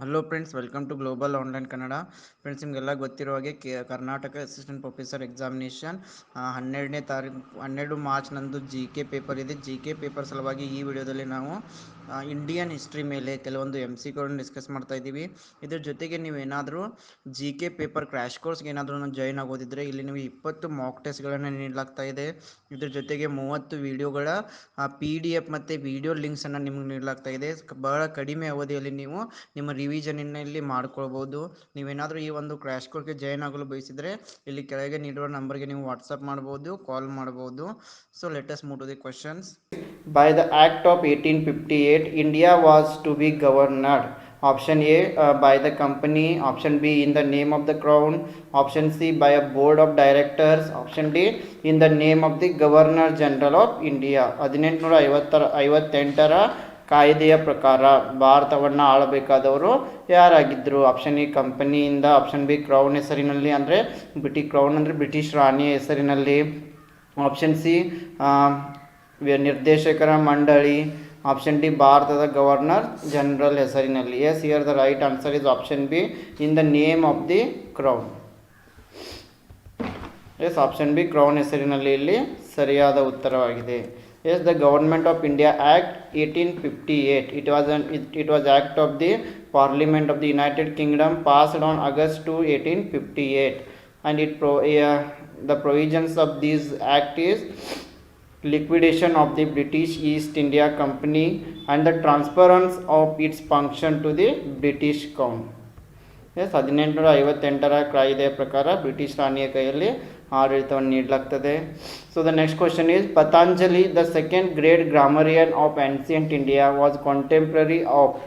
Hello friends, welcome to global online Kannada. Friends, ನಿಮಗೆಲ್ಲ ಗೊತ್ತಿರೋ ಹಾಗೆ ಕರ್ನಾಟಕ ಅಸಿಸ್ಟೆಂಟ್ ಪ್ರೊಫೆಸರ್ ಎಕ್ಸಾಮಿನೇಷನ್ 12 ಮಾರ್ಚ್ನಂದು ಜಿ ಕೆ ಪೇಪರ್ ಇದೆ. ಜಿ ಕೆ ಪೇಪರ್ ಸಲುವಾಗಿ ಈ ವಿಡಿಯೋದಲ್ಲಿ ನಾವು ಇಂಡಿಯನ್ ಹಿಸ್ಟ್ರಿ ಮೇಲೆ ಕೆಲವೊಂದು MCಗಳನ್ನು ಡಿಸ್ಕಸ್ ಮಾಡ್ತಾ ಇದ್ದೀವಿ. ಇದ್ರ ಜೊತೆಗೆ ನೀವೇನಾದರೂ ಜಿ ಕೆ ಪೇಪರ್ ಕ್ರ್ಯಾಶ್ ಕೋರ್ಸ್ಗೆ ಏನಾದರೂ ಜಾಯ್ನ್ ಆಗೋದಿದ್ರೆ ಇಲ್ಲಿ ನೀವು 20 ಮಾಕ್ ಟೆಸ್ಟ್ಗಳನ್ನು ನೀಡಲಾಗ್ತಾ ಇದೆ. ಇದ್ರ ಜೊತೆಗೆ 30 ವಿಡಿಯೋಗಳ PDF ಮತ್ತು ವಿಡಿಯೋ ಲಿಂಕ್ಸನ್ನು ನಿಮಗೆ ನೀಡಲಾಗ್ತಾ ಇದೆ. ಬಹಳ ಕಡಿಮೆ ಅವಧಿಯಲ್ಲಿ ನೀವು ನಿಮ್ಮ ರಿವಿಷನ್ನಲ್ಲಿ ಮಾಡ್ಕೊಳ್ಬೋದು. ನೀವೇನಾದರೂ ಈ ಒಂದು ಕ್ರ್ಯಾಶ್ ಕೋರ್ಸ್ಗೆ ಜಾಯ್ನ್ ಆಗಲು ಬಯಸಿದರೆ ಇಲ್ಲಿ ಕೆಳಗೆ ನೀಡಿರುವ ನಂಬರ್ಗೆ ನೀವು ವಾಟ್ಸಪ್ ಮಾಡ್ಬೋದು, ಕಾಲ್ ಮಾಡ್ಬೋದು. So let us move to the questions. By the Act of 1858, India was to be governed. Option A, by the company. Option B, in the name of the crown. Option C, by a board of directors. Option D, in the name of the Governor General of India. 1858 ಕಾಯ್ದೆಯ ಪ್ರಕಾರ ಭಾರತವನ್ನು ಆಳಬೇಕಾದವರು ಯಾರಾಗಿದ್ದರು? Option A ಕಂಪನಿಯಿಂದ, option B Crown ಹೆಸರಿನಲ್ಲಿ, ಅಂದರೆ crown ಅಂದರೆ British ರಾಣಿಯ ಹೆಸರಿನಲ್ಲಿ. Option C ನಿರ್ದೇಶಕರ ಮಂಡಳಿ. ಆಪ್ಷನ್ ಡಿ ಭಾರತದ ಗವರ್ನರ್ ಜನರಲ್ ಹೆಸರಿನಲ್ಲಿ. Yes, here the right answer is option B, in the name of the Crown. Yes, option B Crown ಹೆಸರಿನಲ್ಲಿ ಇಲ್ಲಿ ಸರಿಯಾದ ಉತ್ತರವಾಗಿದೆ. Yes, the Government of India Act 1858, it was act of the Parliament of the United Kingdom passed on August 2, 1858, and the provisions of this act is liquidation of the British East India Company and the transference of its function to the British Crown. Yes, 1858 ಕಾಯ್ದೆಯ ಪ್ರಕಾರ British ರಾಣಿಯ ಕೈಯಲ್ಲಿ ಆಡಳಿತವನ್ನು ನೀಡಲಾಗ್ತದೆ. So the next question is, Patanjali the second great grammarian of ancient India was contemporary of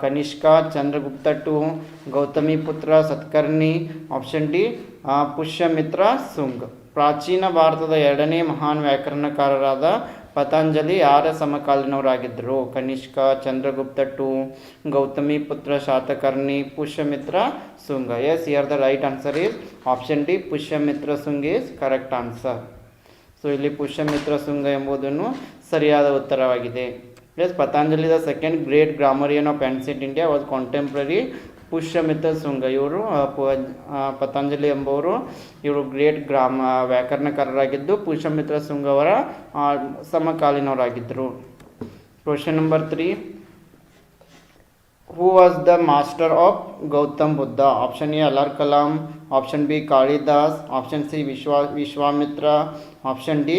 Kanishka, Chandragupta two, Gautamiputra Satkarni. Option D Pushyamitra Sunga. ಪ್ರಾಚೀನ ಭಾರತದ ಎರಡನೇ ಮಹಾನ್ ವ್ಯಾಕರಣಕಾರರಾದ ಪತಂಜಲಿ ಯಾರ ಸಮಕಾಲೀನವರಾಗಿದ್ದರು? Kanishka, Chandragupta two, Gautamiputra Satakarni, Pushyamitra Sunga. Yes, here the right answer is option D, Pushyamitra Sunga is correct answer. So ಇಲ್ಲಿ ಪುಷ್ಯಮಿತ್ರ ಸುಂಗ ಎಂಬುದನ್ನು ಸರಿಯಾದ ಉತ್ತರವಾಗಿದೆ. Yes, Patanjali the second great grammarian of ancient India was contemporary Pushyamitra Sunga. ಇವರು ಪತಂಜಲಿ ಎಂಬುವರು ಇವರು ಗ್ರೇಟ್ ವ್ಯಾಕರಣಕಾರರಾಗಿದ್ದು ಪುಷ್ಯಮಿತ್ರ ಸುಂಗ ಅವರ ಸಮಕಾಲೀನವರಾಗಿದ್ದರು. Question number 3, who was the master of Gautam Buddha? Option A Alar Kalam, option B Kalidas, option C Vishwamitra, option D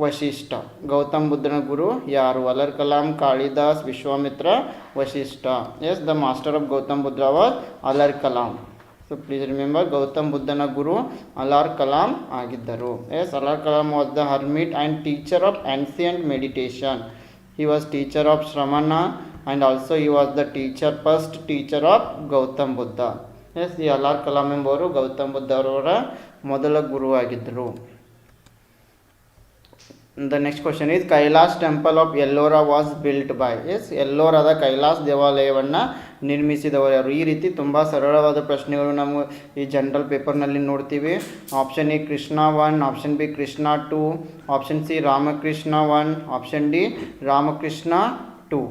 Vashishtha. Gautam ಬುದ್ಧನ ಗುರು ಯಾರು? Alar Kalam, Kalidas, Vishwamitra, Vashishtha. Yes, the master of Gautam Buddha was Alar Kalam. So please remember, Gautam ಬುದ್ಧನ ಗುರು ಅಲರ್ ಕಲಾಂ ಆಗಿದ್ದರು. Yes, Alar Kalam was the hermit and teacher of ancient meditation. He was teacher of Shramana and also he was the first teacher of Gautam Buddha. Yes, ಈ ಅಲರ್ ಕಲಾಂ ಎಂಬುವರು ಗೌತಮ್ ಬುದ್ಧ ಅವರ ಮೊದಲ ಗುರುವಾಗಿದ್ದರು. The next question is, Kailash temple of Ellora was built by? Yes, ಎಲ್ಲೋರಾದ ಕೈಲಾಸ್ ದೇವಾಲಯವನ್ನು ನಿರ್ಮಿಸಿದವರು ಯಾರು? ಈ ರೀತಿ ತುಂಬ ಸರಳವಾದ ಪ್ರಶ್ನೆಗಳು ನಾವು ಈ ಜನರಲ್ ಪೇಪರ್ನಲ್ಲಿ ನೋಡ್ತೀವಿ. Option A Krishna 1, option B Krishna 2, option C Ramakrishna 1, option D Ramakrishna 2.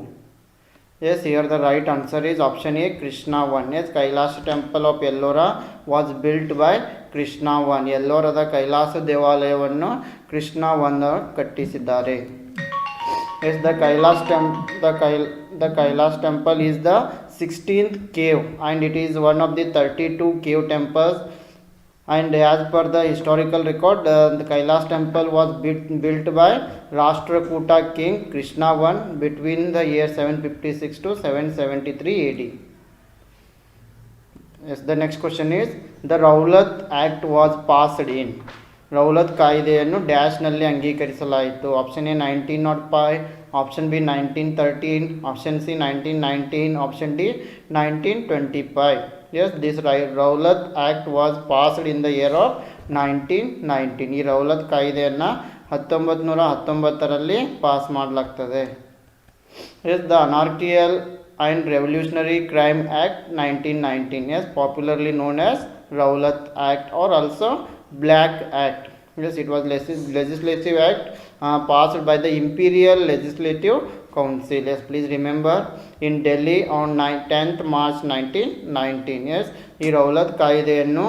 Yes, here the right answer is option A, Krishna 1. Yes, Kailash temple of Ellora was built by Krishna 1. ಎಲ್ಲೋರದ Kailasa ದೇವಾಲಯವನ್ನು Krishna 1 ಕಟ್ಟಿಸಿದ್ದಾರೆ. Yes, the Kailash temple is the 16th cave and it is one of the 32 cave temples. And as per the historical record, the Kailash temple was built by Rashtrakuta king Krishna I between the year 756 to 773 AD. Yes, the next question is, the Rowlatt Act was passed in? Rowlatt ಕಾಯ್ದೆಯನ್ನು ಡ್ಯಾಶ್ನಲ್ಲಿ ಅಂಗೀಕರಿಸಲಾಯಿತು. Option A 1905, option B 1913, option C 1919, option D 1925. Yes, this Rowlatt Act was passed in the year of 1919. ಈ Rowlatt ಕಾಯ್ದೆಯನ್ನು 1919ರಲ್ಲಿ pass ಮಾಡಲಾಗ್ತದೆ. Yes, the Anarchical and Revolutionary Crime Act 1919. Yes, popularly known as Rowlatt Act or also Black Act. Yes, it was legislative act passed by the Imperial Legislative Council. Yes, please remember in Delhi on 10th March 1919. Yes, ಈ Rowlatt ಕಾಯ್ದೆಯನ್ನು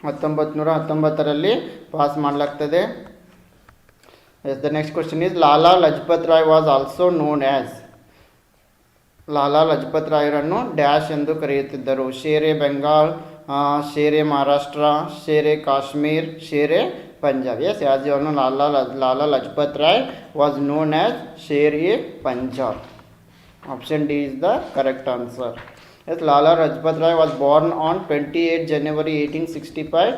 1919ರಲ್ಲಿ pass ಮಾಡಲಾಗ್ತದೆ. Yes, the next question is Lala Lajpat Rai was also known as. Lala Lajpat ರಾಯರನ್ನು dash ಎಂದು ಕರೆಯುತ್ತಿದ್ದರು. Shere Bengal, Shere Maharashtra, Shere Kashmir, Shere Punjab. Yes, as you know Lala Lajpat Rai was known as Sher e Punjab. Option D is the correct answer. Yes, Lala Lajpat Rai was born on 28 January 1865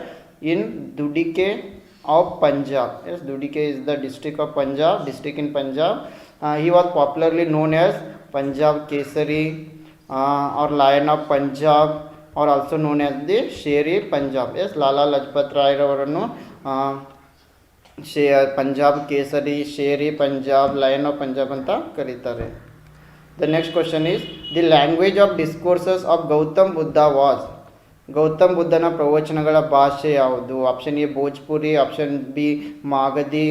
in Dudike of Punjab. Yes, Dudike is the district in Punjab. He was popularly known as Punjab Kesari or Lion of Punjab, or also known as the Sher-e Punjab. Yes, Lala Lajpat Rai ravaranu Punjab Kesari, Sher-e Punjab, Lion of Punjab anta karitare. The next question is the language of discourses of Gautam Buddha was. Gautam ಬುದ್ಧನ ಪ್ರವಚನಗಳ ಭಾಷೆ ಯಾವುದು? Option A Bhojpuri, option B Magadhi,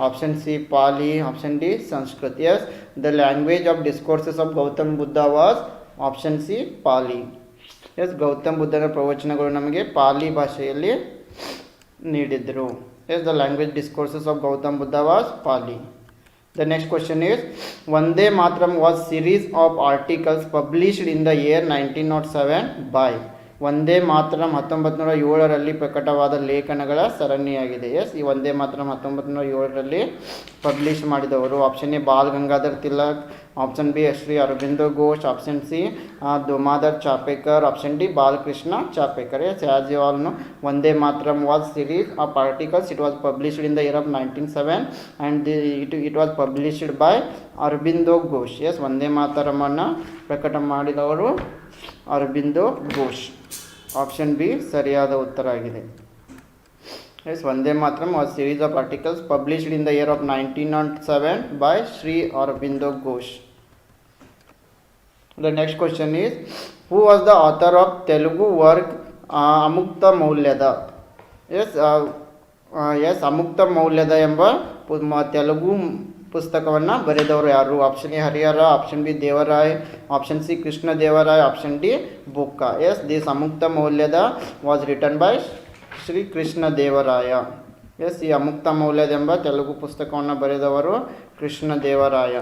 option C Pali, option D Sanskrit. Yes, the language of discourses of Gautam Buddha was option C Pali. Yes, Gautam ಬುದ್ಧನ ಪ್ರವಚನಗಳು ನಮಗೆ ಪಾಲಿ ಭಾಷೆಯಲ್ಲಿ ನೀಡಿದರು. Yes, the language discourses of Gautam Buddha was Pali. The next question is Vande Mataram was series of articles published in the year 1907 by. Vande Mataram 1907ರಲ್ಲಿ ಪ್ರಕಟವಾದ ಲೇಖನಗಳ ಸರಣಿಯಾಗಿದೆ. S, ಈ ವಂದೇ ಮಾತರಂ 1907ರಲ್ಲಿ ಪಬ್ಲಿಷ್ ಮಾಡಿದವರು option A Bal Gangadhar Tilak, option B Shri Aurobindo Ghosh, option C Damodar Chapekar, option D Balkrishna Chapekar. Yes, as you all know Vande Mataram was series of articles. It was published in the year of 1907 and it was published by Aurobindo Ghosh. Yes, ವಂದೇ ಮಾತರಮನ್ನು ಪ್ರಕಟ ಮಾಡಿದವರು Aurobindo Ghosh. Option B ಸರಿಯಾದ ಉತ್ತರ ಆಗಿದೆ. S, Vande Mataram was series of articles published in the year of 1907 by Sri Aurobindo Ghosh. The next question is who was the author of Telugu work Amukta Malyada? Yes, Amukta Malyada ಎಂಬ ತೆಲುಗು ಪುಸ್ತಕವನ್ನು ಬರೆದವರು ಯಾರು? Option A Harihara, option B Devaraya, option C Krishna Devaraya, option D Bukka. Yes, this Amukta Malyada was written by Shri Krishna Devaraya. Yes, ಈ ಅಮುಕ್ತ ಮೌಲ್ಯದ ಎಂಬ ತೆಲುಗು ಪುಸ್ತಕವನ್ನು ಬರೆದವರು Krishna Devaraya.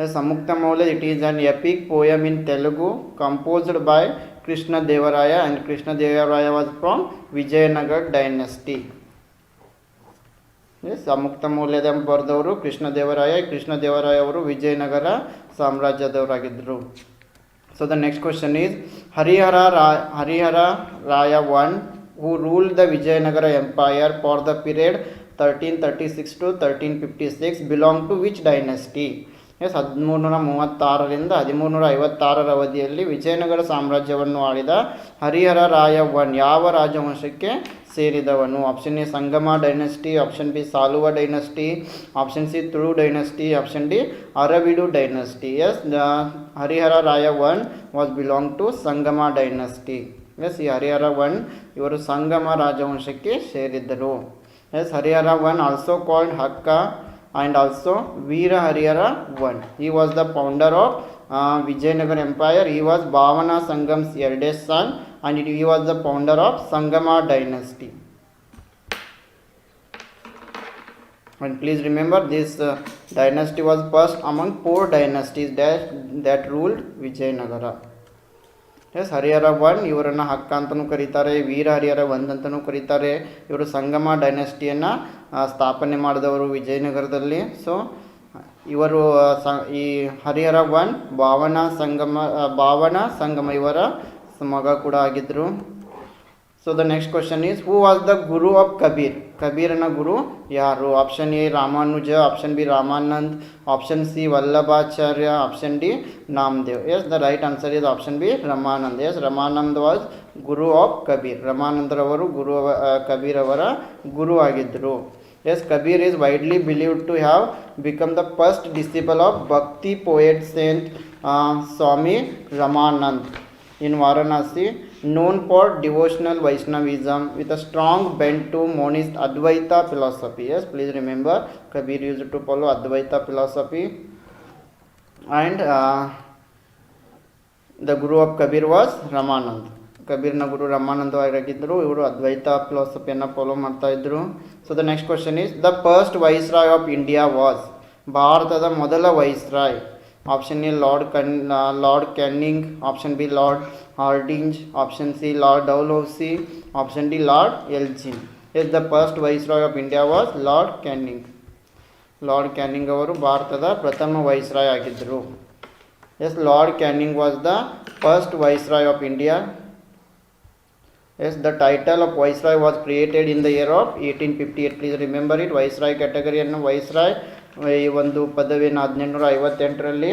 Yes, Amukta Malyada it is an epic poem in Telugu composed by Krishna Devaraya and Krishna Devaraya was from Vijayanagara dynasty. Yes, Amukta Malyada ಬರೆದವರು ಕೃಷ್ಣ ದೇವರಾಯ ಅವರು ವಿಜಯನಗರ ಸಾಮ್ರಾಜ್ಯದವರಾಗಿದ್ದರು. So the next question is Harihara Raya one who ruled the Vijayanagara Empire for the period 1336 to 1356 belonged to which dynasty? Yes, 1336ರಿಂದ 1356 ಅವಧಿಯಲ್ಲಿ ವಿಜಯನಗರ ಸಾಮ್ರಾಜ್ಯವನ್ನು ಆಳಿದ Harihara Raya one ಯಾವ ರಾಜವಂಶಕ್ಕೆ ಸೇರಿದವನು? Option A Sangama dynasty, option B Saluva dynasty, option C Tulu dynasty, option D Aravidu dynasty. Yes, the Harihara Raya one was belong to Sangama dynasty. Yes, ಈ Harihara one ಇವರು ಸಂಗಮ ರಾಜವಂಶಕ್ಕೆ ಸೇರಿದ್ದರು. Yes, Harihara one also called Hakka and also Veera Harihara I. He was the founder of Vijayanagar Empire. He was Bhavana Sangam's eldest son and he was the founder of Sangama dynasty. And please remember this dynasty was first among 4 dynasties that ruled Vijayanagara. Yes, Harihara one ಇವರನ್ನು ಹಕ್ಕ ಅಂತಲೂ ಕರೀತಾರೆ, ವೀರ ಹರಿಹರ ಒಂದು ಅಂತಲೂ ಕರೀತಾರೆ. ಇವರು ಸಂಗಮ ಡೈನೆಸ್ಟಿಯನ್ನು ಸ್ಥಾಪನೆ ಮಾಡಿದವರು ವಿಜಯನಗರದಲ್ಲಿ. ಸೊ ಇವರು ಈ ಹರಿಹರ ಒನ್ ಭಾವನ ಸಂಗಮ ಇವರ ಮಗ ಕೂಡ ಆಗಿದ್ದರು. So the next question is who was the guru of Kabir? ಕಬೀರನ ಗುರು ಯಾರು? Option A Ramanuja, option B Ramanand, option C Vallabhacharya, option D Namdev. Yes, the right answer is option B Ramanand. Yes, Ramanand was guru of Kabir. ರಮಾನಂದರವರು ಕಬೀರ್ ಅವರ ಗುರು ಆಗಿದ್ದರು. Yes, Kabir is widely believed to have become the first disciple of bhakti poet saint Swami Ramanand in Varanasi. known for devotional Vaishnavism with a strong bent to monist Advaita philosophy. Yes, please remember Kabir used to follow Advaita philosophy, and the guru of Kabir was Ramanand. ಕಬೀರ್ನ ಗುರು ರಮಾನಂದವಾಗಿದ್ದರು. ಇವರು ಅದ್ವೈತ ಫಿಲಾಸಫಿಯನ್ನು follow ಮಾಡ್ತಾ ಇದ್ದರು. So the next question is the first viceroy of India was, ಭಾರತದ ಮೊದಲ viceroy. Option A Lord Canning, option B Lord Hardinge, option C Lord Dalhousie, option D Lord Elgin. Yes the first viceroy of India was Lord Canning. Lord Canning ಅವರು ಭಾರತದ ಪ್ರಥಮ viceroy ಆಗಿದ್ದರು. Yes, Lord Canning was the first viceroy of India. Yes, the title of Viceroy was created in the year of 1858. Please remember it. Viceroy ಕ್ಯಾಟಗರಿಯನ್ನು Viceroy ಈ ಒಂದು ಪದವಿಯನ್ನು 1758ರಲ್ಲಿ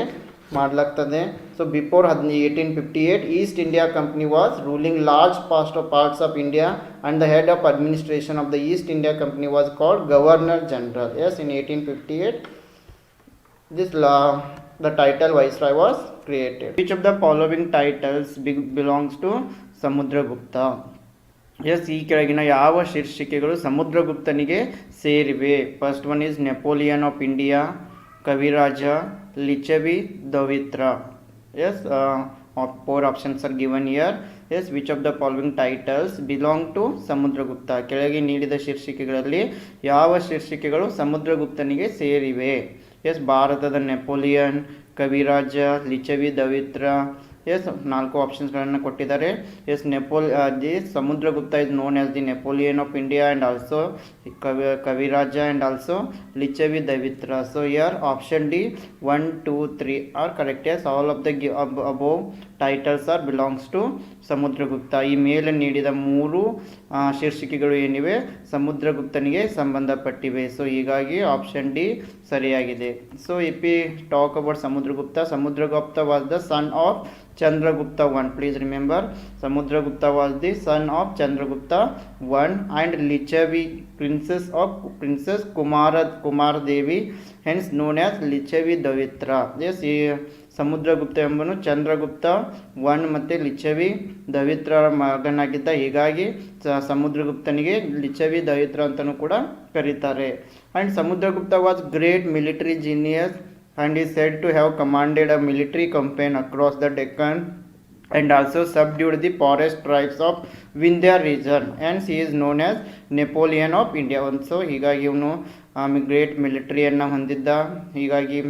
ಮಾಡಲಾಗ್ತದೆ. So before 1858 East India company was ruling large parts of India, and the head of administration of the East India Company was called Governor General. Yes, in 1858 this the title Viceroy was created. Which of the following titles belongs to Samudragupta? Yes, ಈ ಕೆಳಗಿನ ಯಾವ ಶೀರ್ಷಿಕೆಗಳು ಸಮುದ್ರಗುಪ್ತನಿಗೆ ಸೇರಿವೆ? First one is Napoleon of India, Kaviraja, Lichavi, Davitra. Yes, four options are given here. Yes, which of the following titles belong to Samudragupta? ಕೆಳಗೆ ನೀಡಿದ ಶೀರ್ಷಿಕೆಗಳಲ್ಲಿ ಯಾವ ಶೀರ್ಷಿಕೆಗಳು ಸಮುದ್ರಗುಪ್ತನಿಗೆ ಸೇರಿವೆ? ಎಸ್, ಭಾರತದ ನೆಪೋಲಿಯನ್, ಕವಿರಾಜ, ಲಿಚವಿ, ದವಿತ್ರ. ಎಸ್, 4 ಆಪ್ಷನ್ಸ್ಗಳನ್ನು ಕೊಟ್ಟಿದ್ದಾರೆ. Yes, the Samudragupta is known as the Napoleon of India and also Kaviraja and also Lichavi Davitra. So here option D 1, 2, 3 are correct. Yes, all of the above titles are belongs to Samudragupta. ಈ ಮೇಲೆ ನೀಡಿದ 3 ಶೀರ್ಷಿಕೆಗಳು ಏನಿವೆ ಸಮುದ್ರಗುಪ್ತನಿಗೆ ಸಂಬಂಧಪಟ್ಟಿವೆ. ಸೊ ಹೀಗಾಗಿ ಆಪ್ಷನ್ ಡಿ ಸರಿಯಾಗಿದೆ. So if we talk about Samudragupta was the son of Chandragupta I. Please remember, Samudragupta was the son of Chandragupta I, and Lichavi, Princess Kumara Devi, hence known as Lichavi Davitra. Yes, Samudragupta ಎಂಬನು Chandragupta I ಮತ್ತು ಲಿಚವಿ ದವಿತ್ರರ ಮಗನಾಗಿದ್ದ. ಹೀಗಾಗಿ ಸಮುದ್ರಗುಪ್ತನಿಗೆ ಲಿಚವಿ ದವಿತ್ರ ಅಂತಲೂ ಕೂಡ ಕರೀತಾರೆ. And Samudragupta was great military genius and is said to have commanded a military campaign across the Deccan and also subdued the forest tribes of Vindhya region, and he is known as Napoleon of India. Also ಹೀಗಾಗಿ ಇವನು great ಮಿಲಿಟರಿಯನ್ನು ಹೊಂದಿದ್ದ. ಹೀಗಾಗಿ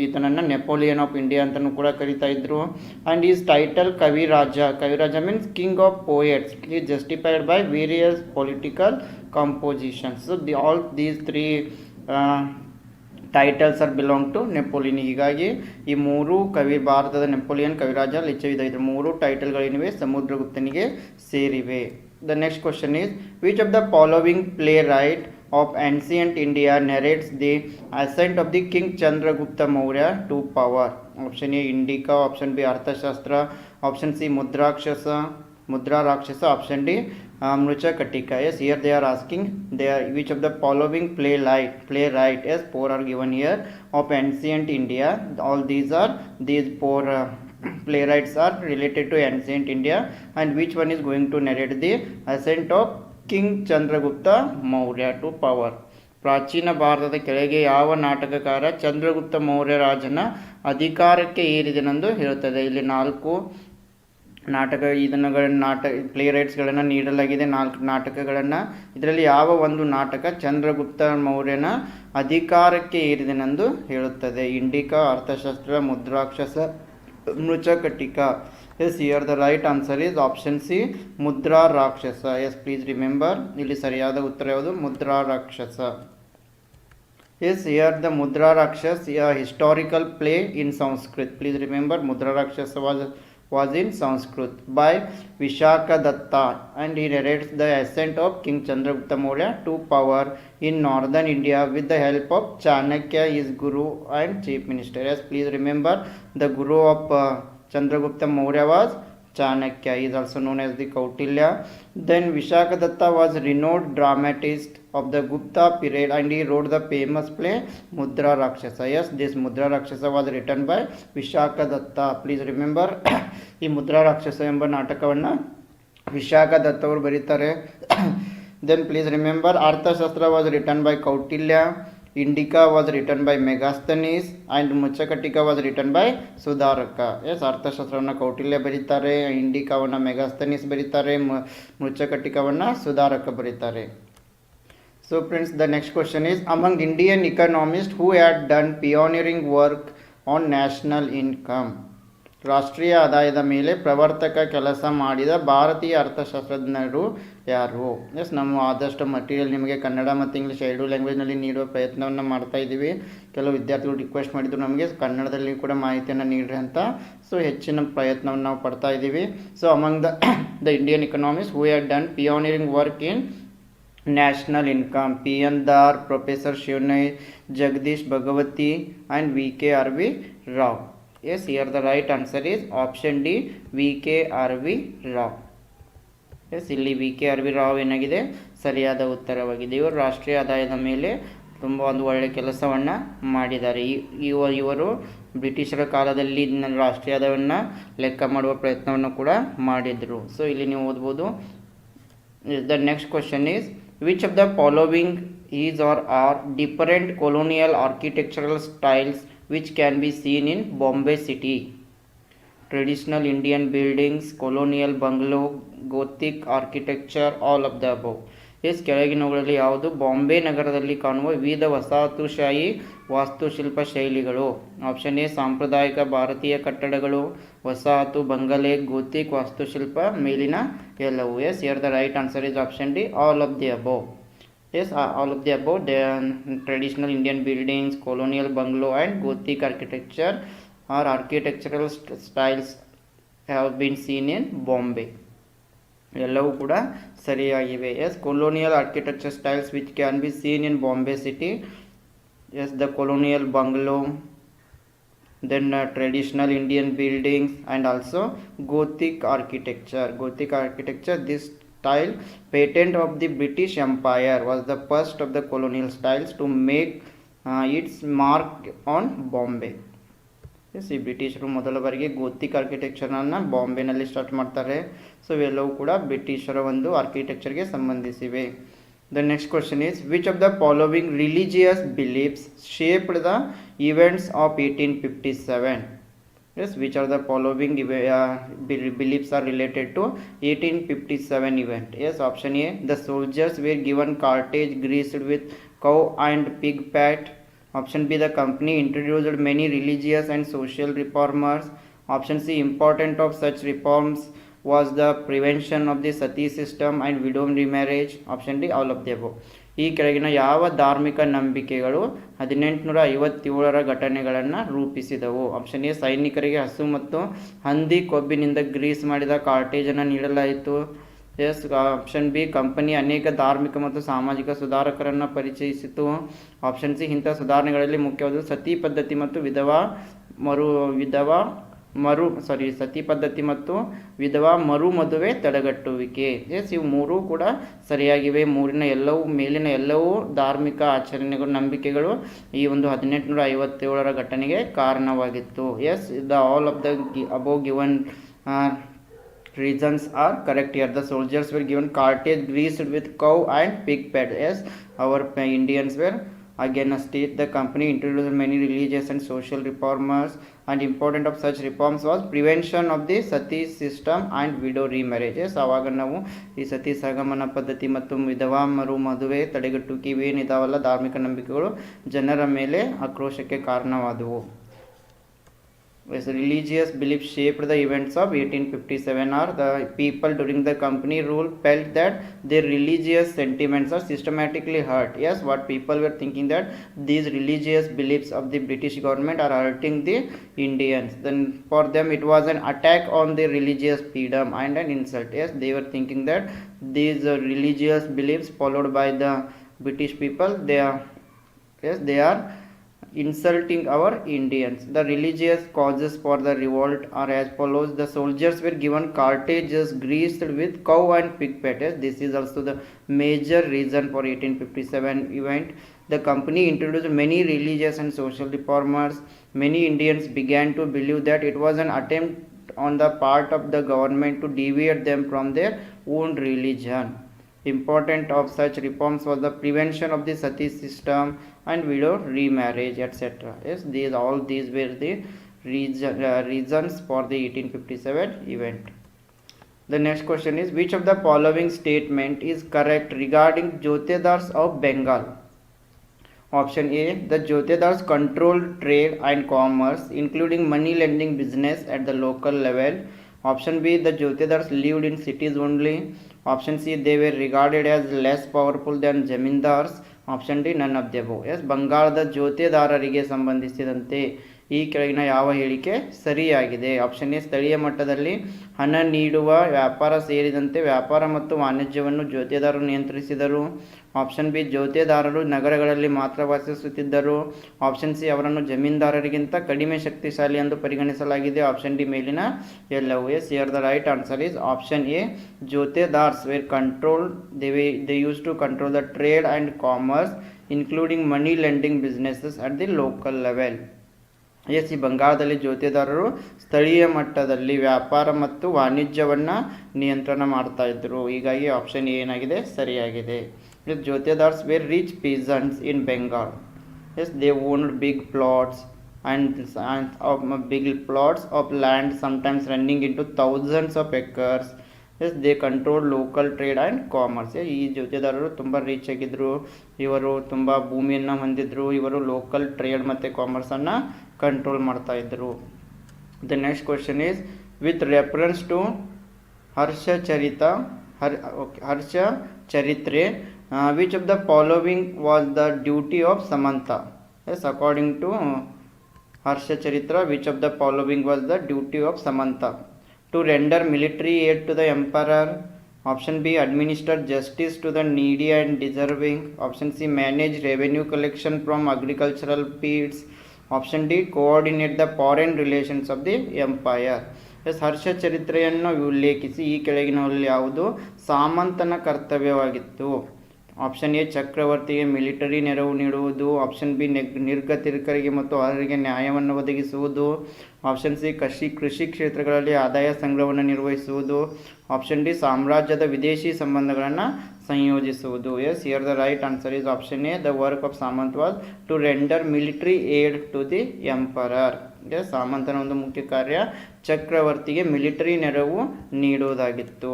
ಈತನನ್ನು Napoleon of India ಅಂತಲೂ ಕೂಡ ಕರೀತಾ ಇದ್ರು. And is title Kaviraja means king of poets is justified by various political compositions. So all these 3 titles are belong to Napoleon. ಹೀಗಾಗಿ ಈ 3 ಭಾರತದ ನೆಪೋಲಿಯನ್, ಕವಿರಾಜ, ಲಿಚವಿ ದವಿತ್ರ 3 ಟೈಟಲ್ಗಳೇನಿವೆ ಸಮುದ್ರಗುಪ್ತನಿಗೆ ಸೇರಿವೆ. The next question is which of the following playwright of ancient India narrates the ascent of the king Chandragupta Maurya to power? Option A Indica, option B Arthashastra, option C Mudra Rakshasa, option D Mrichchhakatika. Yes, here they are asking which of the following playwright. Yes, 4 are given here of ancient India. All these 4 playwrights are related to ancient India, and which one is going to narrate the ascent of King Chandragupta Maurya to power? ಪ್ರಾಚೀನ ಭಾರತದ ಕೆಳಗೆ ಯಾವ ನಾಟಕಕಾರ ಚಂದ್ರಗುಪ್ತ ಮೌರ್ಯ ರಾಜನ ಅಧಿಕಾರಕ್ಕೆ ಏರಿದನೆಂದು ಹೇಳುತ್ತದೆ? ಇಲ್ಲಿ 4 play ರೈಟ್ಸ್ಗಳನ್ನು ನೀಡಲಾಗಿದೆ, 4 ನಾಟಕಗಳನ್ನು. ಇದರಲ್ಲಿ ಯಾವ ಒಂದು ನಾಟಕ ಚಂದ್ರಗುಪ್ತ ಮೌರ್ಯನ ಅಧಿಕಾರಕ್ಕೆ ಏರಿದನೆಂದು ಹೇಳುತ್ತದೆ? Indica, Arthashastra, Mudrarakshasa, Mrichchhakatika. Yes, here the right answer is option C Mudra Rakshasa. Yes, please remember, ಇಲ್ಲಿ ಸರಿಯಾದ ಉತ್ತರ ಯಾವುದು? Mudra Rakshasa. S, here the Mudra ರಾಕ್ಷಸ historical play in Sanskrit. Please remember, Mudra ರಾಕ್ಷಸ was in Sanskrit by Vishaka Datta, and he narrates the ascent of King Chandragupta Maurya to power in northern India with the help of Chanakya, his guru and chief minister. Yes, please remember, the guru of Chandragupta Maurya was Chanakya is also known as the Kautilya. Then Vishakadatta was renowned dramatist of the Gupta period and he wrote the famous play Mudra Rakshasa. Yes, this Mudra Rakshasa was written by Vishakadatta. Please remember ಈ ಮುದ್ರಾ ರಾಕ್ಷಸ ಎಂಬ ನಾಟಕವನ್ನು ವಿಶಾಖದತ್ತ ಅವರು ಬರೀತಾರೆ. Then please remember Arthashastra was written by Kautilya, Indica was written by Megasthenes and Mrichchhakatika was written by Shudraka. Yes, ಅರ್ಥಶಾಸ್ತ್ರವನ್ನು ಕೌಟಿಲ್ಯ ಬರೀತಾರೆ, ಇಂಡಿಕಾವನ್ನು ಮೆಗಾಸ್ತನೀಸ್ ಬರೀತಾರೆ, ಮುಚ್ಚಕಟಿಕವನ್ನು ಸುಧಾರಕ ಬರೀತಾರೆ. So friends, the next question is, among Indian economists who had done pioneering work on national income, ರಾಷ್ಟ್ರೀಯ ಆದಾಯದ ಮೇಲೆ ಪ್ರವರ್ತಕ ಕೆಲಸ ಮಾಡಿದ ಭಾರತೀಯ ಅರ್ಥಶಾಸ್ತ್ರಜ್ಞರು ಯಾರು? ಎಸ್, ನಮ್ಮ ಆದಷ್ಟು ಮಟೀರಿಯಲ್ ನಿಮಗೆ ಕನ್ನಡ ಮತ್ತು ಇಂಗ್ಲೀಷ್ ಎರಡೂ ಲ್ಯಾಂಗ್ವೇಜ್ನಲ್ಲಿ ನೀಡುವ ಪ್ರಯತ್ನವನ್ನು ಮಾಡ್ತಾ ಇದ್ದೀವಿ. ಕೆಲವು ವಿದ್ಯಾರ್ಥಿಗಳು ರಿಕ್ವೆಸ್ಟ್ ಮಾಡಿದ್ರು ನಮಗೆ ಕನ್ನಡದಲ್ಲಿ ಕೂಡ ಮಾಹಿತಿಯನ್ನು ನೀಡ್ರಿ ಅಂತ. ಸೊ ಹೆಚ್ಚಿನ ಪ್ರಯತ್ನವನ್ನು ನಾವು ಪಡ್ತಾ ಇದ್ದೀವಿ. So among the Indian economist who had done pioneering work in national income, P.N. Dar, Professor Shivnai, Jagdish Bhagavati and V.K.R.V. Rao. Yes, here the right answer is option D, V.K.R.V. Rao. Yes, ಇಲ್ಲಿ V.K.R.V. Rao ಏನಾಗಿದೆ ಸರಿಯಾದ ಉತ್ತರವಾಗಿದೆ. ಇವರು ರಾಷ್ಟ್ರೀಯ ಆದಾಯದ ಮೇಲೆ ತುಂಬ ಒಂದು ಒಳ್ಳೆಯ ಕೆಲಸವನ್ನು ಮಾಡಿದ್ದಾರೆ. ಇವರು ಬ್ರಿಟಿಷರ ಕಾಲದಲ್ಲಿ ರಾಷ್ಟ್ರೀಯ ಆದಾಯವನ್ನು ಲೆಕ್ಕ ಮಾಡುವ ಪ್ರಯತ್ನವನ್ನು ಕೂಡ ಮಾಡಿದರು. ಸೊ ಇಲ್ಲಿ ನೀವು ಓದ್ಬೋದು. The next question is, which of the following is or are different colonial architectural styles which can be seen in Bombay city? Traditional Indian buildings, colonial bungalow, Gothic architecture, all of the above. Yes, ಕೆಳಗಿನವುಗಳಲ್ಲಿ ಯಾವುದು ಬಾಂಬೆ ನಗರದಲ್ಲಿ ಕಾಣುವ ವಿವಿಧ ವಸಾಹತುಶಾಹಿ ವಾಸ್ತುಶಿಲ್ಪ ಶೈಲಿಗಳು? Option A ಸಾಂಪ್ರದಾಯಿಕ ಭಾರತೀಯ ಕಟ್ಟಡಗಳು, ವಸಾಹತು ಬಂಗಲೆ, ಗೋತಿಕ್ ವಾಸ್ತುಶಿಲ್ಪ, ಮೇಲಿನ ಎಲ್ಲವು. Yes, here the right answer is option D, all of the above. Yes, all of the above. The traditional Indian buildings, colonial bungalow and Gothic architecture or architectural styles have been seen in Bombay. ಎಲ್ಲವೂ ಕೂಡ ಸರಿಯಾಗಿವೆ. Yes, colonial architecture styles which can be seen in Bombay city. Yes, the colonial bungalow, then traditional Indian buildings and also Gothic architecture. Gothic architecture, this style, patent of the British Empire, was the first of the colonial styles to make its mark on Bombay. Yes, ಈ ಬ್ರಿಟಿಷರು ಮೊದಲ ಬಾರಿಗೆ ಗೋತಿಕ್ ಆರ್ಕಿಟೆಕ್ಚರನ್ನು ಬಾಂಬೆನಲ್ಲಿ start ಮಾಡ್ತಾರೆ. So ಇವೆಲ್ಲವೂ ಕೂಡ ಬ್ರಿಟಿಷರ ಒಂದು ಆರ್ಕಿಟೆಕ್ಚರ್ಗೆ ಸಂಬಂಧಿಸಿವೆ. The next question is, which of the following religious beliefs shaped the events of 1857? Yes, which are the following beliefs are related to 1857 event? Yes, option A, the soldiers were given cartage greased with cow and pig fat. Option B, the company introduced many religious and social reformers. Option C, important of such reforms was the prevention of the sati system and widow remarriage. Option D, all of the above. ಈ ಕೆಳಗಿನ ಯಾವ ಧಾರ್ಮಿಕ ನಂಬಿಕೆಗಳು 1857ರ ಘಟನೆಗಳನ್ನು ರೂಪಿಸಿದವು? Option A, ಸೈನಿಕರಿಗೆ ಹಸು ಮತ್ತು ಹಂದಿ ಕೊಬ್ಬಿನಿಂದ ಗ್ರೀಸ್ ಮಾಡಿದ ಕಾರ್ಟೇಜನ್ನು ನೀಡಲಾಯಿತು. ಎಸ್, ಆಪ್ಷನ್ ಬಿ, ಕಂಪನಿ ಅನೇಕ ಧಾರ್ಮಿಕ ಮತ್ತು ಸಾಮಾಜಿಕ ಸುಧಾರಕರನ್ನು ಪರಿಚಯಿಸಿತು. ಆಪ್ಷನ್ ಸಿ, ಇಂಥ ಸುಧಾರಣೆಗಳಲ್ಲಿ ಮುಖ್ಯವಾದ ಸತಿ ಪದ್ಧತಿ ಮತ್ತು ಸತಿ ಪದ್ಧತಿ ಮತ್ತು ವಿಧವಾ ಮರು ಮದುವೆ ತಡೆಗಟ್ಟುವಿಕೆ. ಎಸ್, ಇವು ಮೂರೂ ಕೂಡ ಸರಿಯಾಗಿವೆ. ಮೇಲಿನ ಎಲ್ಲವೂ ಧಾರ್ಮಿಕ ಆಚರಣೆಗಳು, ನಂಬಿಕೆಗಳು ಈ ಒಂದು 1857ರ ಘಟನೆಗೆ ಕಾರಣವಾಗಿತ್ತು. Yes, the all of the above given reasons are correct here. The soldiers were given cartage greased with cow and pig fat. Yes, our Indians were against it. The company introduced many religious and social reformers, and important of such reforms was prevention of the sati system and widow remarriage. Yes, ಆವಾಗ ನಾವು ಈ ಸತಿ ಸಹಗಮನ ಪದ್ಧತಿ ಮತ್ತು ವಿಧವಾ ಮರು ಮದುವೆ ತಡೆಗಟ್ಟುವಿಕೆ ಇವೇನಿದಾವಲ್ಲ ಧಾರ್ಮಿಕ ನಂಬಿಕೆಗಳು ಜನರ ಮೇಲೆ ಆಕ್ರೋಶಕ್ಕೆ ಕಾರಣವಾದವು. Yes, religious beliefs shaped the events of 1857 are the people during the company rule felt that their religious sentiments are systematically hurt. Yes, what people were thinking that these religious beliefs of the British government are hurting the Indians. Then for them it was an attack on their religious freedom and an insult. Yes, they were thinking that these religious beliefs followed by the British people, they are insulting our Indians. The religious causes for the revolt are as follows. The soldiers were given cartridges greased with cow and pig patties. This is also the major reason for 1857 event. The company introduced many religious and social reformers. Many Indians began to believe that it was an attempt on the part of the government to deviate them from their own religion. Important of such reforms was the prevention of the sati system and widow remarriage, etc. Yes, these were the reasons for the 1857 event. The next question is, which of the following statement is correct regarding Jotedars of Bengal? Option A, the Jotedars controlled trade and commerce, including money lending business at the local level. Option B, the Jotedars lived in cities only. Option C, they were regarded as less powerful than Zamindars. Option D, none of the above. Yes, ಬಂಗಾಳದ ಜೋತೆದಾರರಿಗೆ ಸಂಬಂಧಿಸಿದಂತೆ ಈ ಕೆಳಗಿನ ಯಾವ ಹೇಳಿಕೆ ಸರಿಯಾಗಿದೆ? Option A, ಸ್ಥಳೀಯ ಮಟ್ಟದಲ್ಲಿ ಹಣ ನೀಡುವ ವ್ಯಾಪಾರ ಸೇರಿದಂತೆ ವ್ಯಾಪಾರ ಮತ್ತು ವಾಣಿಜ್ಯವನ್ನು ಜೋತೆದಾರರು ನಿಯಂತ್ರಿಸಿದರು. ಆಪ್ಷನ್ ಬಿ, ಜೋತೆದಾರರು ನಗರಗಳಲ್ಲಿ ಮಾತ್ರ ವಾಸಿಸುತ್ತಿದ್ದರು. ಆಪ್ಷನ್ ಸಿ, ಅವರನ್ನು ಜಮೀನ್ದಾರರಿಗಿಂತ ಕಡಿಮೆ ಶಕ್ತಿಶಾಲಿ ಎಂದು ಪರಿಗಣಿಸಲಾಗಿದೆ. ಆಪ್ಷನ್ ಡಿ, ಮೇಲಿನ ಎಲ್ಲವೂ. Yes, here the right answer is option A. Jotedars were controlled, they used to control the trade and commerce, including money lending businesses at the local level. Yes, ಈ ಬಂಗಾಳದಲ್ಲಿ ಜೋತೆದಾರರು ಸ್ಥಳೀಯ ಮಟ್ಟದಲ್ಲಿ ವ್ಯಾಪಾರ ಮತ್ತು ವಾಣಿಜ್ಯವನ್ನು ನಿಯಂತ್ರಣ ಮಾಡ್ತಾ ಇದ್ದರು. ಹೀಗಾಗಿ ಆಪ್ಷನ್ ಏನಾಗಿದೆ ಸರಿಯಾಗಿದೆ. Jotedars were rich peasants in Bengal. Yes, they owned big plots big plots of land, sometimes running into thousands of acres. Yes, they control local trade and commerce. ಈ ಜೊತೆದಾರರು ತುಂಬ ರೀಚ್ ಆಗಿದ್ದರು. ಇವರು ತುಂಬ ಭೂಮಿಯನ್ನು ಹೊಂದಿದ್ರು. ಇವರು ಲೋಕಲ್ ಟ್ರೇಡ್ ಮತ್ತು ಕಾಮರ್ಸನ್ನು ಕಂಟ್ರೋಲ್ ಮಾಡ್ತಾಯಿದ್ರು. The next question is, with reference to Harsha Charita, which of the following was the duty of Samanta? Yes, according to Harsha Charita, which of the following was the duty of Samanta? To render military aid to the emperor. Option B, administer justice to the needy and deserving. Option C, manage revenue collection from agricultural fields. Option D, coordinate the foreign relations of the empire. Yes, Harsha ಚರಿತ್ರೆಯನ್ನು ಉಲ್ಲೇಖಿಸಿ ಈ ಕೆಳಗಿನಲ್ಲಿ ಯಾವುದು ಸಾಮಂತನ ಕರ್ತವ್ಯವಾಗಿತ್ತು? Option A, ಚಕ್ರವರ್ತಿಗೆ military ನೆರವು ನೀಡುವುದು. ಆಪ್ಷನ್ ಬಿ, ನಿರ್ಗತಿಕರಿಗೆ ಮತ್ತು ಅರ್ಹರಿಗೆ ನ್ಯಾಯವನ್ನು ಒದಗಿಸುವುದು. ಆಪ್ಷನ್ ಸಿ, ಕೃಷಿ ಕ್ಷೇತ್ರಗಳಲ್ಲಿ ಆದಾಯ ಸಂಗ್ರಹವನ್ನು ನಿರ್ವಹಿಸುವುದು. ಆಪ್ಷನ್ ಡಿ, ಸಾಮ್ರಾಜ್ಯದ ವಿದೇಶಿ ಸಂಬಂಧಗಳನ್ನು ಸಂಯೋಜಿಸುವುದು. Yes, here the right answer is option A. The work of samant was to render military aid to the emperor. Yes, ಸಾಮಂತನ ಒಂದು ಮುಖ್ಯ ಕಾರ್ಯ ಚಕ್ರವರ್ತಿಗೆ ಮಿಲಿಟರಿ ನೆರವು ನೀಡುವುದಾಗಿತ್ತು.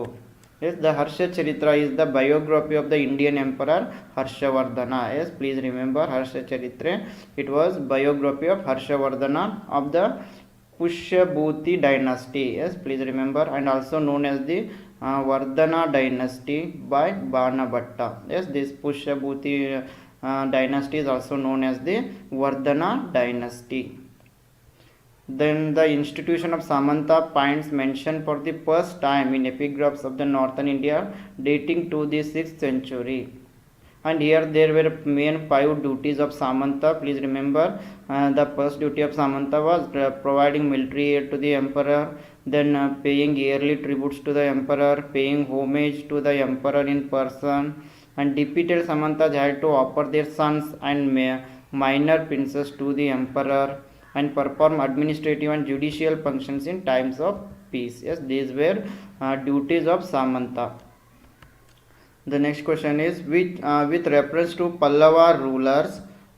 Yes, the Harsha Charitra is the biography of the Indian Emperor Harshavardhana. Yes, please remember Harsha Charitra. It was biography of Harshavardhana of the Pushyabhuti dynasty. Yes, please remember, and also known as the Vardhana dynasty by Banabhatta. Yes, this Pushyabhuti dynasty is also known as the Vardhana dynasty. Then the institution of Samanta finds mention for the first time in epigraphs of the northern India dating to the 6th century. And here there were main 5 duties of Samanta. Please remember, the first duty of Samanta was providing military aid to the emperor, then paying yearly tributes to the emperor, paying homage to the emperor in person, and defeated Samantas had to offer their sons and minor princes to the emperor and perform administrative and judicial functions in times of peace. Yes, these were duties of Samanta. The next question is, with reference to Pallava rulers,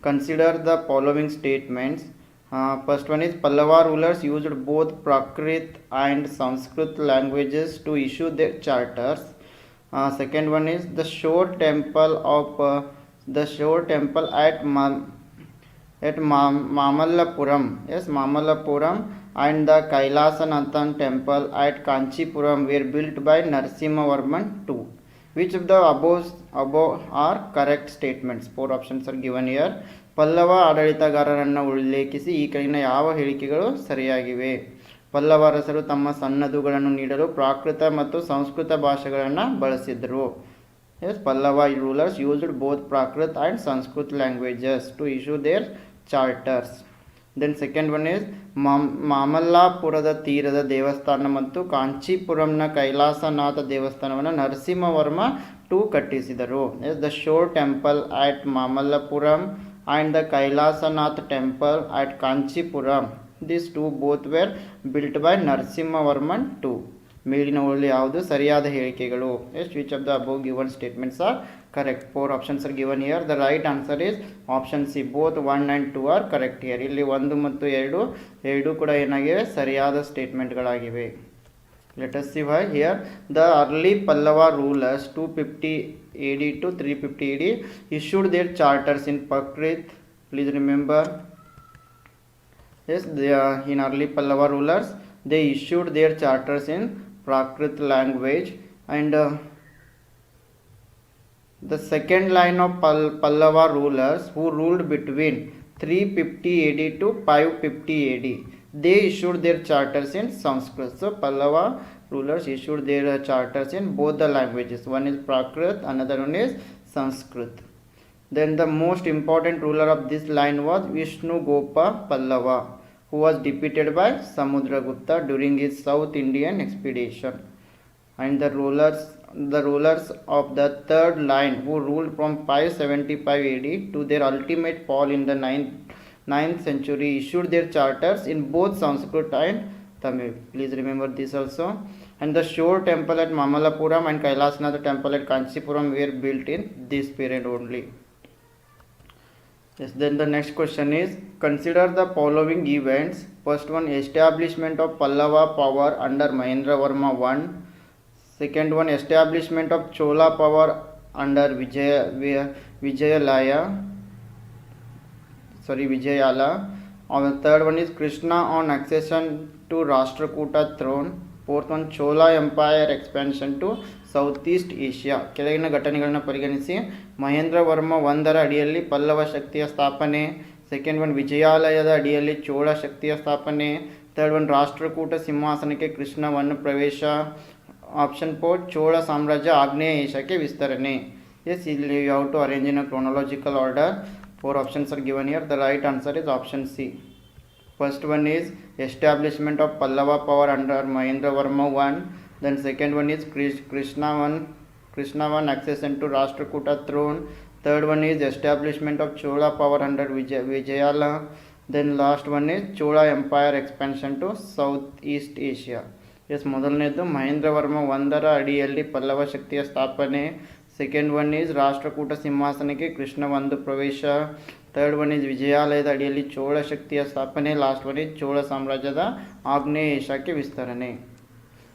consider the following statements. First one is, Pallava rulers used both Prakrit and Sanskrit languages to issue their charters. Second one is, the Shore temple at Mamallapuram, yes, Mamallapuram, and the Kailasanathan temple at Kanchipuram were built by Narasimhavarman II. Which of the above are correct statements? 4 options are given here. Pallava ಆಡಳಿತಗಾರರನ್ನು ಉಲ್ಲೇಖಿಸಿ ಈ ಕೆಳಗಿನ ಯಾವ ಹೇಳಿಕೆಗಳು ಸರಿಯಾಗಿವೆ? ಪಲ್ಲವ ಅರಸರು ತಮ್ಮ ಸನ್ನದುಗಳನ್ನು ನೀಡಲು ಪ್ರಾಕೃತ ಮತ್ತು ಸಂಸ್ಕೃತ ಭಾಷೆಗಳನ್ನು ಬಳಸಿದರು. Yes, Pallava rulers used both Prakrit and Sanskrit languages to issue their charters. Then second one is ಮಾಮಲ್ಲಾಪುರದ ತೀರದ ದೇವಸ್ಥಾನ ಮತ್ತು ಕಾಂಚೀಪುರಂನ ಕೈಲಾಸನಾಥ ದೇವಸ್ಥಾನವನ್ನು ನರಸಿಂಹವರ್ಮ ಟು ಕಟ್ಟಿಸಿದರು. The shore temple at Mamallapuram and the Kailasanath temple at Kanchipuram. These two both were built by Narasimhavarman II. ಮೇಲಿನವುಗಳಲ್ಲಿ ಯಾವುದು ಸರಿಯಾದ ಹೇಳಿಕೆಗಳು? Yes, which of the above given statements are correct? 4 options are given here. The right answer is option C. Both 1 and 2 are correct here. ಇಲ್ಲಿ 1 ಮತ್ತು 2 ಎರಡೂ ಕೂಡ ಏನಾಗಿವೆ? ಸರಿಯಾದ ಸ್ಟೇಟ್ಮೆಂಟ್ಗಳಾಗಿವೆ. Let us see why. Here the early Pallava rulers 250 AD to 350 AD issued their charters in Prakrit. Please remember. Yes, they are in early Pallava rulers. They issued their charters in Prakrit language, and the second line of Pallava rulers who ruled between 350 AD to 550 AD, they issued their charters in Sanskrit. So Pallava rulers issued their charters in both the languages. One is Prakrit, another one is Sanskrit. Then the most important ruler of this line was Vishnugopa Pallava, who was defeated by Samudragupta during his South Indian expedition. And the rulers of the third line, who ruled from 575 AD to their ultimate fall in the 9th century, issued their charters in both Sanskrit and Tamil. Please remember this also. And the shore temple at Mamallapuram and Kailasanath temple at Kanchipuram were built in this period only. Yes, then the next question is, consider the following events. First one, establishment of Pallava power under Mahendravarma I. Second one, establishment of Chola power under Vijayala. The third one is Krishna on accession to Rashtrakuta throne. Fourth one, Chola empire expansion to Southeast Asia. ಕೆಳಗಿನ ಘಟನೆಗಳನ್ನು ಪರಿಗಣಿಸಿ. ಮಹೇಂದ್ರ ವರ್ಮ ಒಂದರ ಅಡಿಯಲ್ಲಿ ಪಲ್ಲವ ಶಕ್ತಿಯ ಸ್ಥಾಪನೆ. Second one, ವಿಜಯಾಲಯದ ಅಡಿಯಲ್ಲಿ ಚೋಳ ಶಕ್ತಿಯ ಸ್ಥಾಪನೆ. ಥರ್ಡ್ ಒನ್, ರಾಷ್ಟ್ರಕೂಟ ಸಿಂಹಾಸನಕ್ಕೆ ಕೃಷ್ಣವನ್ನು ಪ್ರವೇಶ. ಆಪ್ಷನ್ 4, ಚೋಳ ಸಾಮ್ರಾಜ್ಯ ಆಗ್ನೇಯ ಏಷ್ಯಾಕ್ಕೆ ವಿಸ್ತರಣೆ. ಎಸ್, ಇಲ್ಲಿ you have to arrange in a chronological order. 4 options are given here. The right answer is option C. First one is establishment of Pallava power under Mahendravarma I. Then second one is Krishna I accession to Rashtrakuta throne. Third one is establishment of Chola power under Vijayala. Then last one is Chola empire expansion to Southeast Asia. Yes, ಮೊದಲನೇದು ಮಹೇಂದ್ರವರ್ಮ ಒಂದರ ಅಡಿಯಲ್ಲಿ ಪಲ್ಲವ ಶಕ್ತಿಯ ಸ್ಥಾಪನೆ. Second one is Rashtrakuta ಸಿಂಹಾಸನಕ್ಕೆ ಕೃಷ್ಣ ಒಂದು ಪ್ರವೇಶ. Third one is ವಿಜಯಾಲಯದ ಅಡಿಯಲ್ಲಿ ಚೋಳ ಶಕ್ತಿಯ ಸ್ಥಾಪನೆ. ಲಾಸ್ಟ್ ಒನ್ ಈಸ್ ಚೋಳ ಸಾಮ್ರಾಜ್ಯದ ಆಗ್ನೇಯ ಏಷ್ಯಾಕ್ಕೆ ವಿಸ್ತರಣೆ.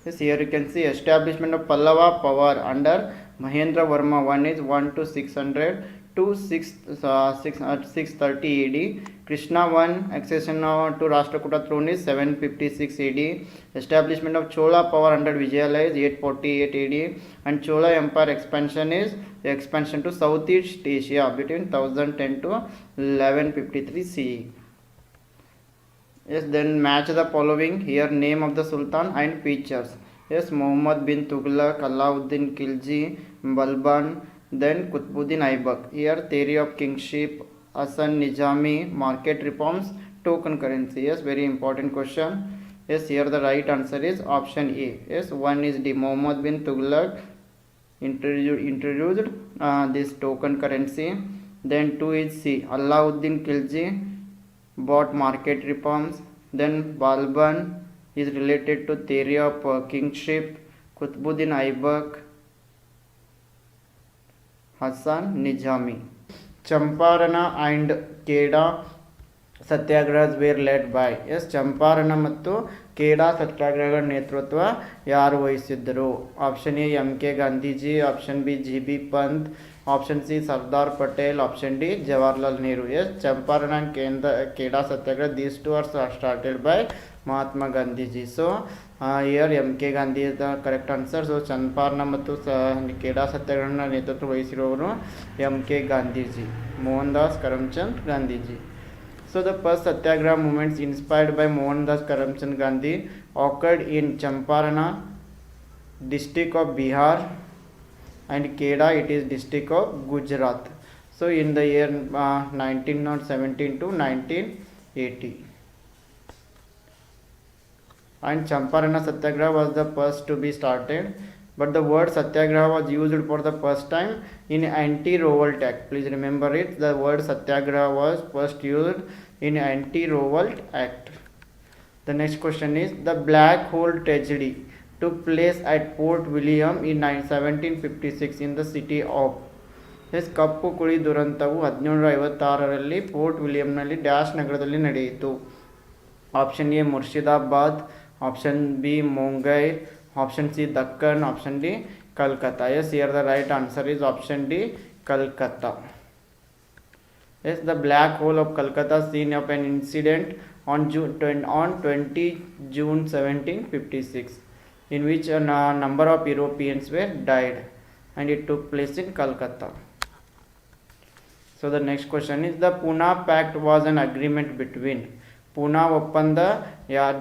Yes, here you can see establishment of Pallava power under Mahendravarma I is 1 to 600 to 630 AD. Krishna I accession to Rashtrakuta throne is 756 AD. Establishment of Chola power under Vijayalaya is 848 AD. And Chola empire expansion is the expansion to Southeast Asia between 1010 to 1153 CE. Yes, then match the following. Here name of the Sultan and features. Yes, Muhammad bin Tughlaq, Alauddin Khilji, Balban, then Qutbuddin Aibak. Here theory of kingship, Hasan Nizami, market reforms, token currency. Yes, very important question. Yes, here the right answer is option A. Yes, one is the Muhammad bin Tughlaq introduced this token currency. Then 2 is C, Alauddin Khilji bought market reforms. Then Balban is related to theory of kingship. Qutbuddin Aibak, Hasan Nizami. Champarana and Keda satyagrahas were led by. Yes, Champaran ಮತ್ತು ಕೇಡಾ ಸತ್ಯಾಗ್ರಹಗಳ ನೇತೃತ್ವ ಯಾರು ವಹಿಸಿದ್ದರು? Option A MK Gandhiji, option B GB Pant, option C Sardar Patel, option D Jawaharlal Nehru. Yes, Champaran and Kheda satyagraha, these two are started by Mahatma Gandhiji. So here MK Gandhi is the correct answer. So Champaran ಮತ್ತು Kedah ಸತ್ಯಾಗ್ರಹನ ನೇತೃತ್ವ ವಹಿಸಿರುವವರು MK Gandhiji, Mohan Das Karamchand Gandhiji. So the first satyagraha movements inspired by Mohandas Karamchand Gandhi occurred in Champarana, district of Bihar, and Keda, it is district of Gujarat. So So in the year 1917 to 1980. And Champarana Satyagraha was the first to be started, but the word Satyagraha was used for the first time in Anti-Revolt Act. Please remember it, the word Satyagraha was first used in Anti-Revolt Act. The next question is, the Black Hole tragedy took place at Port William in 1756 in the city of. Yes ಕಪ್ಪು ಕುಳಿ ದುರಂತವು 1756ರಲ್ಲಿ fort ವಿಲಿಯಂನಲ್ಲಿ dash ನಗರದಲ್ಲಿ ನಡೆಯಿತು. Option A Murshidabad, option B Monghyr, option C Deccan, option D Calcutta. Yes here the right answer is option D Calcutta. Yes, the black hole of Calcutta scene of an incident on 20 June 1756, in which a number of Europeans were died, and it took place in Calcutta. So the next question is, the Pune Pact was an agreement between. Poona ಒಪ್ಪಂದ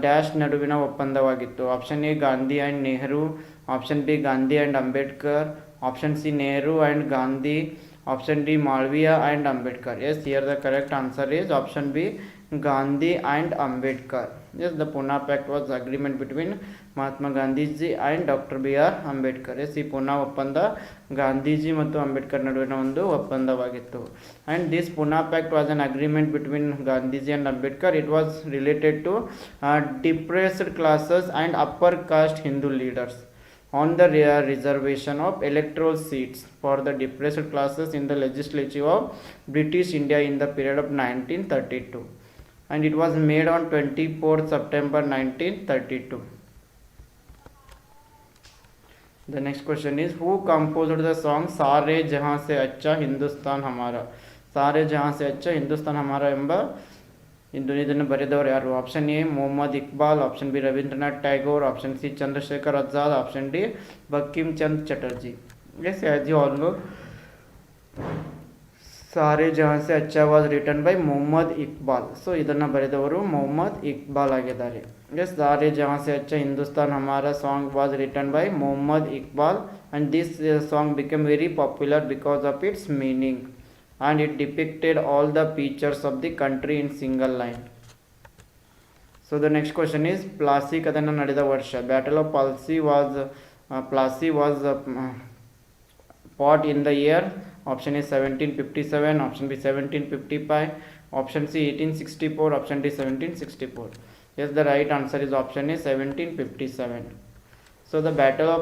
dash ನಡುವಿನ ಒಪ್ಪಂದವಾಗಿತ್ತು. Option A Gandhi and Nehru, option B Gandhi and Ambedkar, option C Nehru and Gandhi, option D Malviya and Ambedkar. Yes, here the correct answer is option B Gandhi and Ambedkar. Yes, the Pune Pact was agreement between Mahatma Gandhi ji and Dr. B.R. Ambedkar. Yes, ಈ ಪೂನಾ ಒಪ್ಪಂದ ಗಾಂಧೀಜಿ ಮತ್ತು ಅಂಬೇಡ್ಕರ್ ನಡುವಿನ ಒಂದು ಒಪ್ಪಂದವಾಗಿತ್ತು. And this Pune Pact was an agreement between Gandhiji and Ambedkar. It was related to depressed classes and upper caste Hindu leaders on the reservation of electoral seats for the depressed classes in the legislature of British India in the period of 1932, and it was made on 24th September 1932. The next question is, who composed the song सारे जहां से अच्छा हिंदुस्तान हमारा? सारे जहां से अच्छा हिंदुस्तान हमारा ಎಂಬ ಇದನ್ನು ಬರೆದವರು ಯಾರು? Option A Mohammad Iqbal, option B Rabindranath Tagore, option C Chandrashekhar Azad, option D Bankim Chandra Chatterjee. Yes as you all know, Saare Jahan Se Achha was written by Mohammad Iqbal. So ಇದನ್ನು ಬರೆದವರು ಮೊಹಮ್ಮದ್ ಇಕ್ಬಾಲ್ ಆಗಿದ್ದಾರೆ. Yes, Saare Jahan Se Achha Hindustan Hamara song was written by Mohammad Iqbal, and this song became very popular because of its meaning, and it depicted all the features of the country in single line. So the next question is, Plassey ಕದನ ನಡೆದ ವರ್ಷ? Battle of Plassey was fought in the year. Option is 1757, option B 1755, option C 1864, option D 1764. Yes, the right answer is option is 1757. So the Battle of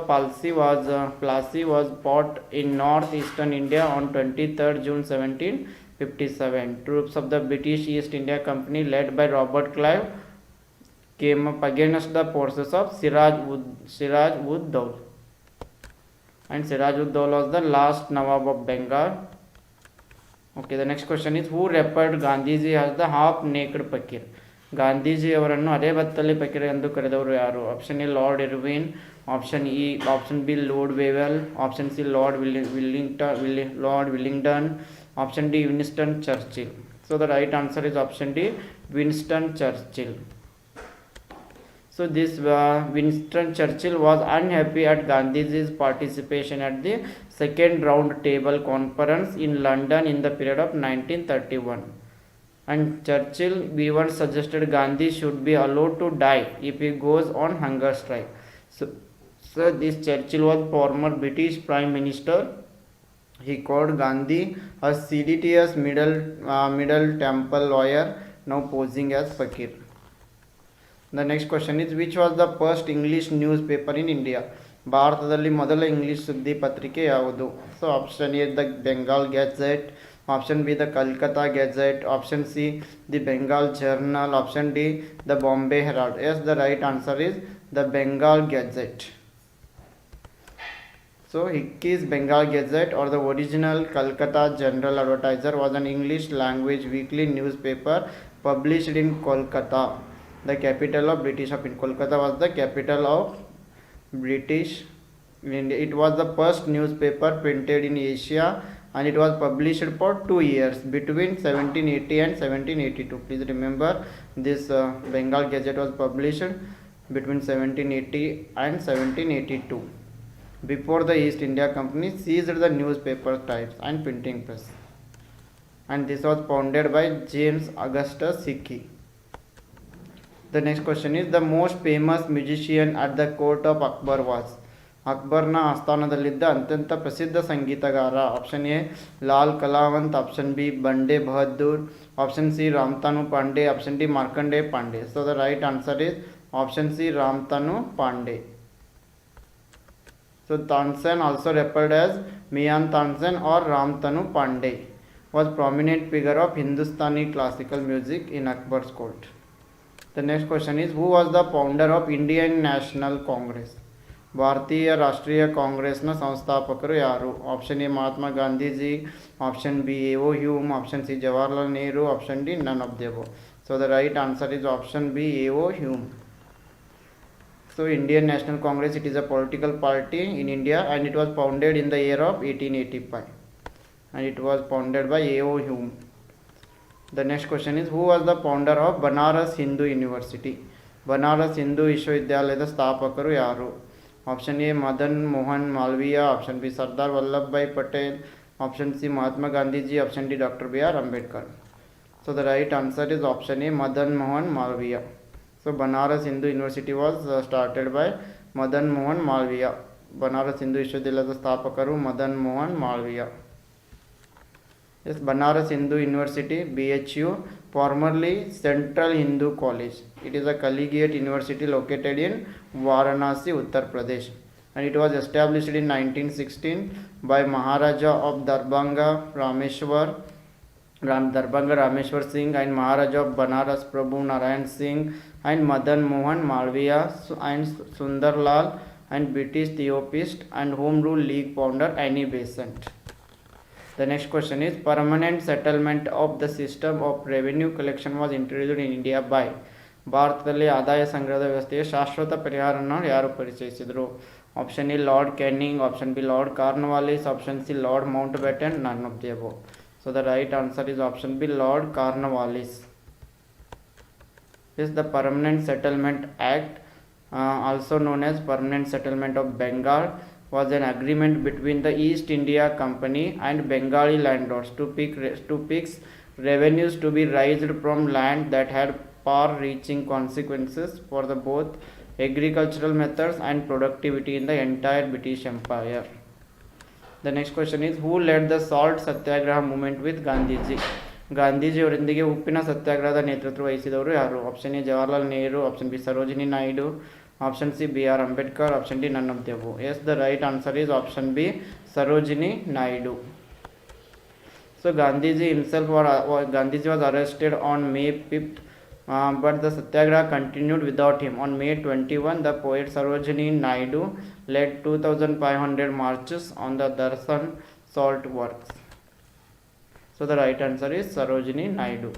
Plassey was fought in northeastern India on 23rd June 1757. Troops of the British East India Company led by Robert Clive came up against the forces of Siraj-ud-Dowla. And Siraj-ud-Dowla was the last Nawab of Bengal. Okay, the next question is, who referred Gandhiji as the half-naked fakir? Gandhiji ಅವರನ್ನು ಅರೆ ಬತ್ತಲೆ ಫಕೀರ್ ಎಂದು ಕರೆದವರು ಯಾರು? Option A lord Irwin, option B lord Wavell, option C lord Willingdon, option D Winston Churchill. So the right answer is option D Winston Churchill. So this Winston Churchill was unhappy at Gandhiji's participation at the second round table conference in London in the period of 1931. And Churchill even suggested Gandhi should be allowed to die if he goes on hunger strike. So this Churchill was former British Prime Minister. He called Gandhi a seditious middle temple lawyer, now posing as fakir. The next question is, which was the first English newspaper in India? ಭಾರತದಲ್ಲಿ ಮೊದಲ English ಸುದ್ದಿ ಪತ್ರಿಕೆ ಯಾವುದು? So option A the Bengal Gazette, option B the Calcutta Gazette, option C the Bengal Journal, option D the Bombay Herald. Yes, the right answer is the Bengal Gazette. So Hickey's Bengal Gazette, or the original Calcutta General Advertiser, was an English language weekly newspaper published in Kolkata, the capital of British of India. Kolkata was the capital of British India. It was the first newspaper printed in Asia, and it was published for 2 years between 1780 and 1782. Please remember, this Bengal Gazette was published between 1780 and 1782, before the East India Company seized the newspaper types and printing press. and this was founded by James Augustus Hickey. The next question is the most famous musician at the court of Akbar was. ಅಕ್ಬರ್ನ ಆಸ್ಥಾನದಲ್ಲಿದ್ದ ಅತ್ಯಂತ ಪ್ರಸಿದ್ಧ ಸಂಗೀತಗಾರ. Option A Lal Kalawant, option B Banda Bahadur, option C Ramtanu Pandey, option D Markandey Pandey. So the right answer is option C Ramtanu Pandey. So Tansen, also referred as Mian Tansen or Ramtanu Pandey, was prominent figure of Hindustani classical music in Akbar's court. The next question is who was the founder of Indian National Congress? ಭಾರತೀಯ ರಾಷ್ಟ್ರೀಯ ಕಾಂಗ್ರೆಸ್ನ ಸಂಸ್ಥಾಪಕರು ಯಾರು? Option A Mahatma Gandhiji, option B A O Hume, option C Jawaharlal Nehru, option D none of the above. So the right answer is option B A O Hume. So Indian National Congress, it is a political party in India and it was founded in the year of 1885 and it was founded by A.O. Hume. The next question is who was the founder of Banaras Hindu University? Banaras Hindu ವಿಶ್ವವಿದ್ಯಾಲಯದ ಸ್ಥಾಪಕರು ಯಾರು? Option A Madan Mohan Malviya, option B Sardar Vallabhbhai Patel, option C Mahatma Gandhiji, option D doctor B R Ambedkar. So the right answer is option A Madan Mohan Malviya. So Banaras Hindu University was started by Madan Mohan Malviya. Banaras Hindu ವಿಶ್ವವಿದ್ಯಾಲಯದ ಸ್ಥಾಪಕರು Madan Mohan ಮಾಲ್ವಿಯ. Yes, Banaras Hindu University BHU, formerly Central Hindu College. It is a collegiate university located in Varanasi, Uttar Pradesh, and it was established in 1916 by Maharaja of Darbhanga Rameshwar Singh and Maharaja of Banaras Prabhu Narayan Singh and Madan Mohan Malviya and Sundarlal and British theosophist and Home Rule League founder Annie Besant. The next question is permanent settlement of the system of revenue collection was introduced in India by. ಭಾರತದಲ್ಲಿ ಆದಾಯ ಸಂಗ್ರಹದ ವ್ಯವಸ್ಥೆಯ ಶಾಶ್ವತ ಪರಿಹಾರವನ್ನು ಯಾರು ಪರಿಚಯಿಸಿದರು? Option A Lord Canning, option B lord Cornwallis, option C lord Mount baton, ನನ್ of the above. So the right answer is option B, Lord Cornwallis. This is the Permanent Settlement Act, also known as Permanent Settlement of Bengal, was an agreement between the East India Company and Bengali landlords to fix revenues to be raised from land that had far-reaching consequences for the both agricultural methods and productivity in the entire British Empire. The next question is who led the salt satyagraha movement with Gandhiji? ಗಾಂಧೀಜಿಯವರೊಂದಿಗೆ ಉಪ್ಪಿನ ಸತ್ಯಾಗ್ರಹದ ನೇತೃತ್ವ ವಹಿಸಿದವರು ಯಾರು? Option A Jawaharlal Nehru, option B Sarojini Naidu, option C B R Ambedkar, option D none of the above. Yes, the right answer is option B, Sarojini Naidu. So Gandhiji was arrested on May 5th, but the satyagraha continued without him. On May 21, the poet Sarojini Naidu led 2,500 marches on the Darshan salt works. So the right answer is Sarojini Naidu.